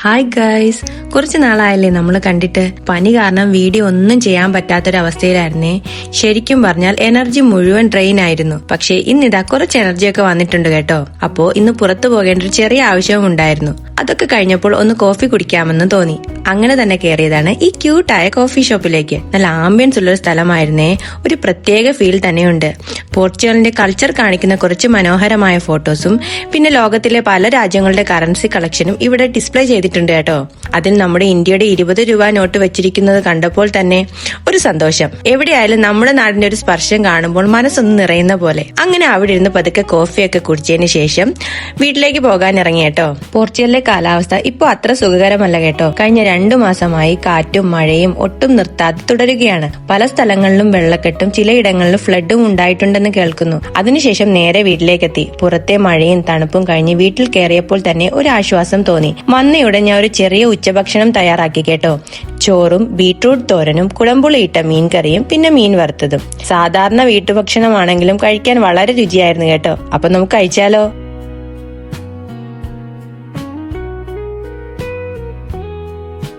Hi guys, കുറച്ച് നാളായല്ലേ നമ്മൾ കണ്ടിട്ട്. പനി കാരണം വീഡിയോ ഒന്നും ചെയ്യാൻ പറ്റാത്തൊരവസ്ഥയിലായിരുന്നേ. ശരിക്കും പറഞ്ഞാൽ എനർജി മുഴുവൻ ഡ്രെയിൻ ആയിരുന്നു. പക്ഷേ ഇന്നിതാ കുറച്ച് എനർജിയൊക്കെ വന്നിട്ടുണ്ട് കേട്ടോ. അപ്പോ ഇന്ന് പുറത്തു പോകേണ്ട ഒരു ചെറിയ ആവശ്യവും ഉണ്ടായിരുന്നു. അതൊക്കെ കഴിഞ്ഞപ്പോൾ ഒന്ന് കോഫി കുടിക്കാമെന്ന് തോന്നി. അങ്ങനെ തന്നെ കയറിയതാണ് ഈ ക്യൂട്ടായ കോഫി ഷോപ്പിലേക്ക്. നല്ല ആംബിയൻസ് ഉള്ളൊരു സ്ഥലമായിരുന്നേ. ഒരു പ്രത്യേക ഫീൽ തന്നെയുണ്ട്. പോർച്ചുഗലിന്റെ കൾച്ചർ കാണിക്കുന്ന കുറച്ച് മനോഹരമായ ഫോട്ടോസും പിന്നെ ലോകത്തിലെ പല രാജ്യങ്ങളുടെ കറൻസി കളക്ഷനും ഇവിടെ ഡിസ്പ്ലേ ചെയ്തിട്ടുണ്ട് കേട്ടോ. അതിൽ നമ്മുടെ ഇന്ത്യയുടെ 20 രൂപ നോട്ട് വെച്ചിരിക്കുന്നത് കണ്ടപ്പോൾ തന്നെ ഒരു സന്തോഷം. എവിടെയായാലും നമ്മുടെ നാടിന്റെ ഒരു സ്പർശം കാണുമ്പോൾ മനസ്സൊന്ന് നിറയുന്ന പോലെ. അങ്ങനെ അവിടെ ഇരുന്ന് പതുക്കെ കോഫിയൊക്കെ കുടിച്ചതിന് ശേഷം വീട്ടിലേക്ക് പോകാൻ ഇറങ്ങി കേട്ടോ. പോർച്ചുഗലിലെ കാലാവസ്ഥ ഇപ്പൊ അത്ര സുഖകരമല്ല കേട്ടോ. കഴിഞ്ഞ 2 മാസമായി കാറ്റും മഴയും ഒട്ടും നിർത്താതെ തുടരുകയാണ്. പല സ്ഥലങ്ങളിലും വെള്ളക്കെട്ടും ചിലയിടങ്ങളിലും ഫ്ലഡും ഉണ്ടായിട്ടുണ്ടെന്ന് കേൾക്കുന്നു. അതിനുശേഷം നേരെ വീട്ടിലേക്കെത്തി. പുറത്തെ മഴയും തണുപ്പും കഴിഞ്ഞ് വീട്ടിൽ കയറിയപ്പോൾ തന്നെ ഒരു ആശ്വാസം തോന്നി. വന്നയുടൻ ഞാൻ ഒരു ചെറിയ ഉച്ചഭക്ഷണം തയ്യാറാക്കി കേട്ടോ. ചോറും ബീട്രൂട്ട് തോരനും കുടംപുളിയിട്ട മീൻ കറിയും പിന്നെ മീൻ വറുത്തതും. സാധാരണ വീട്ടുഭക്ഷണമാണെങ്കിലും കഴിക്കാൻ വളരെ രുചിയായിരുന്നു കേട്ടോ. അപ്പൊ നമുക്ക് കഴിച്ചാലോ?